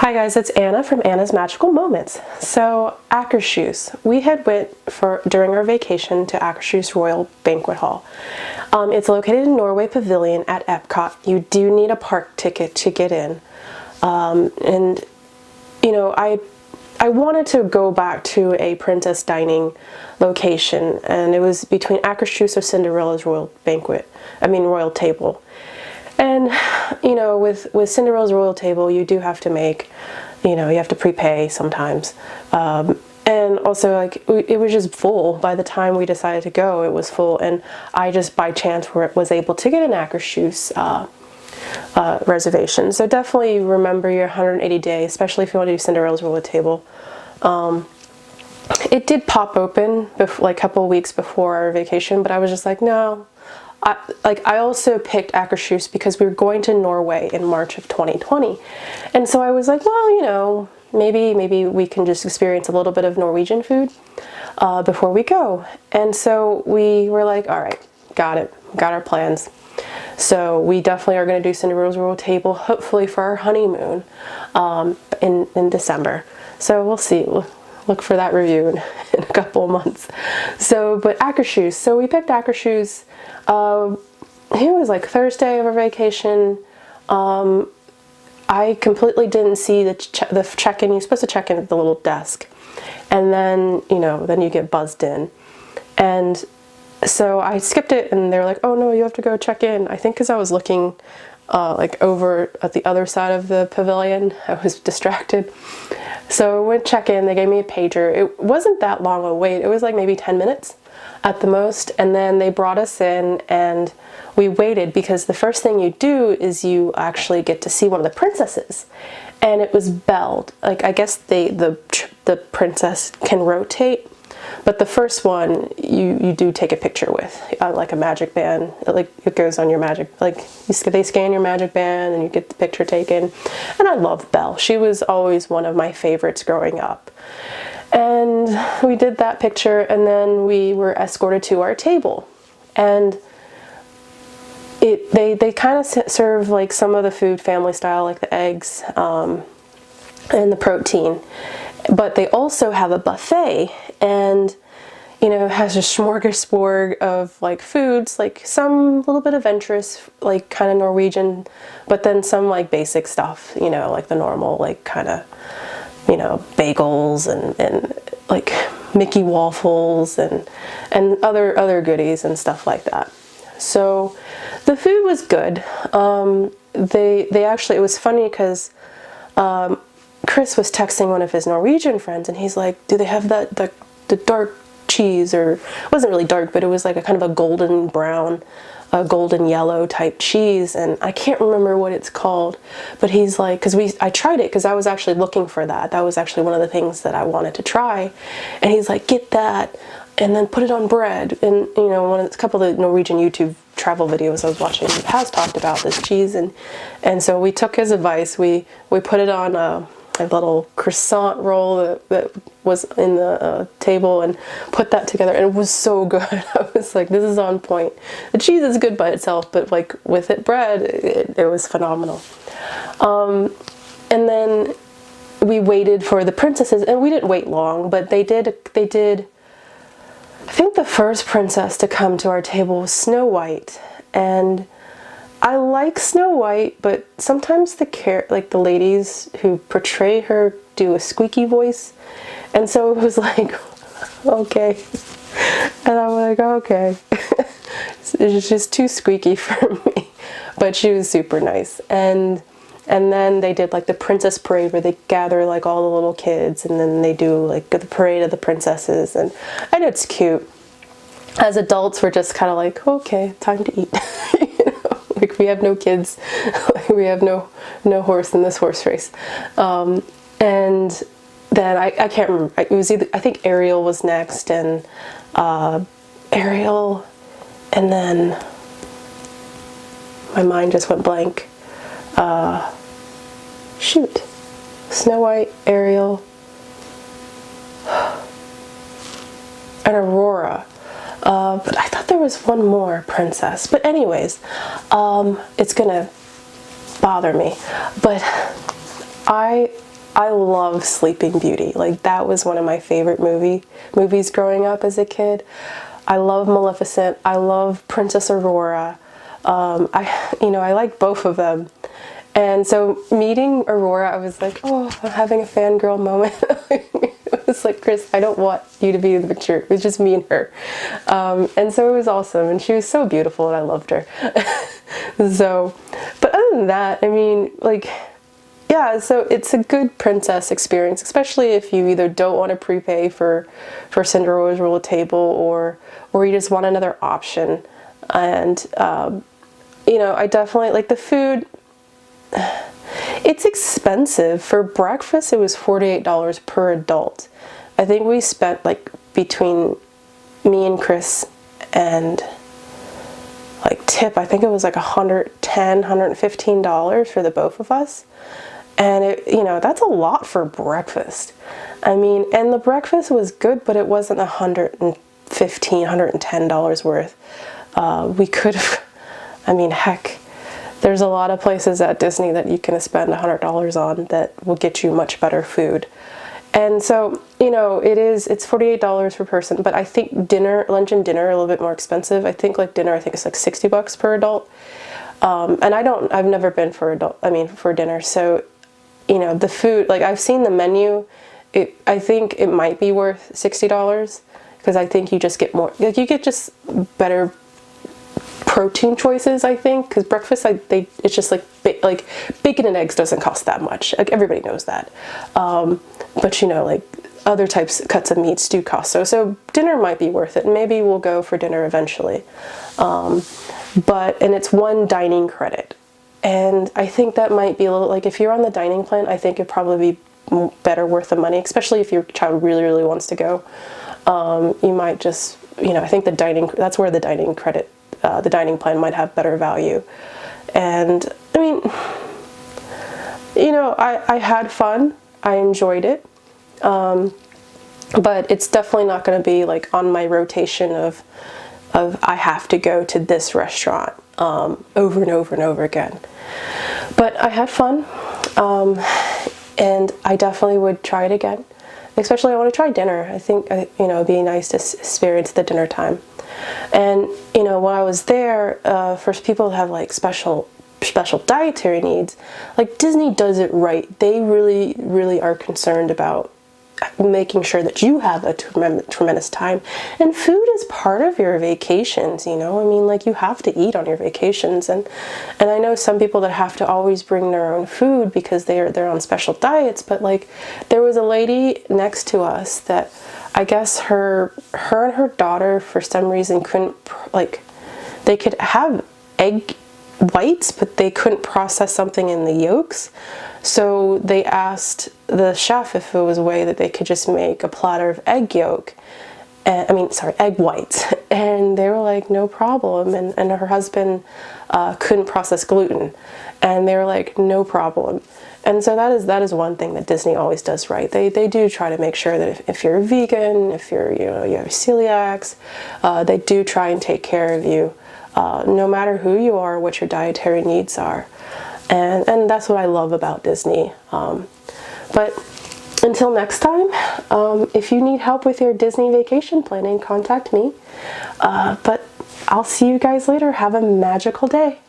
Hi guys, it's Anna from Anna's Magical Moments. So Akershus, we had went during our vacation to Akershus Royal Banquet Hall. It's located in Norway Pavilion at Epcot. You do need a park ticket to get in. And you know, I wanted to go back to a princess dining location, and it was between Akershus or Cinderella's Royal Table. And, you know, with Cinderella's Royal Table, you do have to make, you have to prepay sometimes. And also, like, it was just full. By the time we decided to go, it was full. And I just, by chance, was able to get an Akershus reservation. So definitely remember your 180-day, especially if you want to do Cinderella's Royal Table. It did pop open like a couple of weeks before our vacation, but I was just like, no. I also picked Akershus because we were going to Norway in March of 2020. And so I was like, well, you know, maybe we can just experience a little bit of Norwegian food before we go. And so we were like, all right, got it, got our plans. So we definitely are going to do Cinderella's Royal Table, hopefully for our honeymoon in December. So we'll see. We'll look for that review in a couple of months. So, but Akershus. So we picked Akershus. It was like Thursday of our vacation. I completely didn't see the check-in. You're supposed to check in at the little desk, and then then you get buzzed in, and so I skipped it. And they were like, "Oh no, you have to go check in." I think because I was looking like over at the other side of the pavilion, I was distracted. So I went check in. They gave me a pager. It wasn't that long a wait. It was like maybe 10 minutes at the most. And then they brought us in and we waited because the first thing you do is you actually get to see one of the princesses. And it was Belle. Like, I guess the princess can rotate. But the first one you do take a picture with, like a magic band. Like, it goes on your magic, like they scan your magic band and you get the picture taken. And I love Belle. She was always one of my favorites growing up. And we did that picture, and then we were escorted to our table. And they kind of serve like some of the food family style, like the eggs and the protein. But they also have a buffet, and it has a smorgasbord of like foods, like some little bit adventurous, like kind of Norwegian, but then some like basic stuff, like the normal, like kind of, bagels and like Mickey waffles and other goodies and stuff like that. So the food was good. They actually, it was funny because Chris was texting one of his Norwegian friends, and he's like, do they have the dark cheese? Or it wasn't really dark, but it was like a kind of a golden brown, golden yellow type cheese, and I can't remember what it's called. But he's like, I tried it because I was actually looking for that. That was actually one of the things that I wanted to try. And he's like, get that and then put it on bread. And a couple of the Norwegian YouTube travel videos I was watching has talked about this cheese, and so we took his advice. We put it on a little croissant roll that was in the table and put that together, and it was so good. I was like, this is on point. The cheese is good by itself, but like with bread, it was phenomenal. And then we waited for the princesses, and we didn't wait long, but they did. I think the first princess to come to our table was Snow White, and I like Snow White, but sometimes the ladies who portray her do a squeaky voice, and so it was like, okay, and I'm like, okay, it's just too squeaky for me, but she was super nice. And then they did like the princess parade where they gather like all the little kids, and then they do like the parade of the princesses, and it's cute. As adults, we're just kind of like, okay, time to eat. Like, we have no kids, we have no horse in this horse race. And then I can't remember, it was either, I think Ariel was next, and Ariel, and then my mind just went blank. Shoot. Snow White, Ariel, and Aurora. But I thought there was one more princess. But anyways, it's gonna bother me. But I I love Sleeping Beauty. Like, that was one of my favorite movies growing up as a kid. I love Maleficent. I love Princess Aurora. I like both of them. And so meeting Aurora, I was like, oh, I'm having a fangirl moment. It was like, Chris, I don't want you to be in the picture. It was just me and her. And so it was awesome. And she was so beautiful and I loved her. So, but other than that, I mean, like, yeah, so it's a good princess experience, especially if you either don't want to prepay for Cinderella's royal table or you just want another option. And, I definitely like the food. It's expensive. For breakfast, it was $48 per adult. I think we spent, like, between me and Chris and, like, tip, I think it was like $110, $115 for the both of us. And that's a lot for breakfast. I mean, and the breakfast was good, but it wasn't $115, $110 worth. We could have, I mean, heck, there's a lot of places at Disney that you can spend $100 on that will get you much better food. And so, it's $48 per person, but I think lunch and dinner are a little bit more expensive. I think dinner, it's like $60 per adult. And I've never been for dinner. So, the food, like, I've seen the menu, I think it might be worth $60 because I think you just get more, like, you get just better protein choices, I think, because breakfast, it's just like bacon and eggs doesn't cost that much. Like, everybody knows that. But like, other cuts of meats do cost. So dinner might be worth it. Maybe we'll go for dinner eventually. And it's one dining credit. And I think that might be a little, like, if you're on the dining plan, I think it'd probably be better worth the money, especially if your child really, really wants to go. You might just, I think that's where the dining credit, the dining plan might have better value. And I mean, I had fun. I enjoyed it. But it's definitely not going to be like on my rotation of I have to go to this restaurant over and over and over again. But I had fun, and I definitely would try it again. Especially, I want to try dinner. I think it'd be nice to experience the dinner time. And when I was there, for people that have like special dietary needs, like, Disney does it right. They really, really are concerned about making sure that you have a tremendous time. And food is part of your vacations, I mean, like, you have to eat on your vacations. And I know some people that have to always bring their own food because they're on special diets, but, like, there was a lady next to us that I guess her and her daughter, for some reason, couldn't, like, they could have egg whites, but they couldn't process something in the yolks. So they asked the chef if it was a way that they could just make a platter of egg whites. And they were like, no problem. And her husband couldn't process gluten. And they were like, no problem. And so that is one thing that Disney always does right. They do try to make sure that if you're a vegan, if you have celiacs, they do try and take care of you, no matter who you are, what your dietary needs are. And that's what I love about Disney. But until next time, if you need help with your Disney vacation planning, contact me. But I'll see you guys later. Have a magical day.